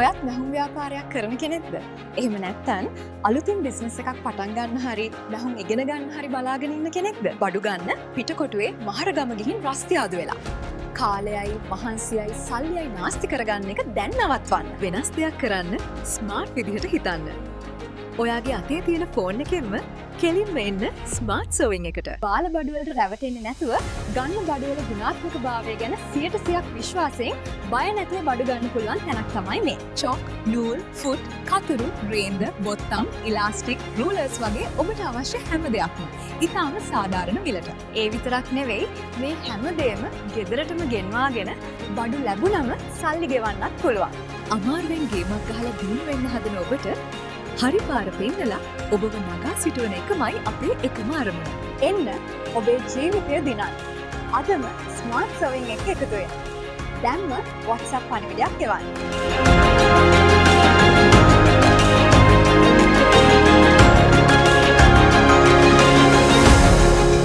ඔයත් මැහුම් ව්‍යාපාරයක් කරන කෙනෙක්ද? එහෙම නැත්නම් අලුතින් බිස්නස් එකක් පටන් ගන්න හරි මැහුම් ඉගෙන ගන්න හරි බලාගෙන ඉන්න කෙනෙක්ද? බඩු ගන්න පිටකොටුවේ මහරගම ගිහින් රස්තියාදු වෙලා. කාලයයි මහන්සියයි සල්ලියයි නාස්ති කරගන්න එක දැන් නවත්වන්න. වෙනස් දෙයක් කරන්න ස්මාර්ට් විදිහට හිතන්න. ඔයාගේ අතේ තියෙන ෆෝන් එකෙන්ම කෙලින්ම එන්න ස්මාර්ට් සෝවිං එකට. බාල බඩුවලට රැවටෙන්නේ නැතුව ගන්න බඩුවල ගුණාත්මක භාවය ගැන 100% විශ්වාසයෙන් බය නැතුව බඩු ගන්න පුළුවන් තැනක් තමයි මේ. චොක්, නූල්, ෆුට්, කතුරු, රේන්ද, බොත්තම්, ඉලාස්ටික්, රූලර්ස් වගේ ඔබට අවශ්‍ය හැම දෙයක්ම ඉතාම සාධාරණ මිලට. ඒ විතරක් නෙවෙයි මේ හැම දෙයක්ම ගෙදරටම ගෙන්වාගෙන බඩු ලැබුණම සල්ලි ගෙවන්නත් පුළුවන්. අමාරුවෙන් ගේමක් ගහලා දිනු වෙන්න හදන ඔබට හරි පාර පෙන්නලා ඔබව නගා සිටුවන එකමයි අපේ එකම අරමුණ. එන්න ඔබේ ජීවිතය දිනන්න. අදම ස්මාර්ට් සර්විං එක එකතු වෙන්න. දැන්ම WhatsApp පණිවිඩයක් එවන්න.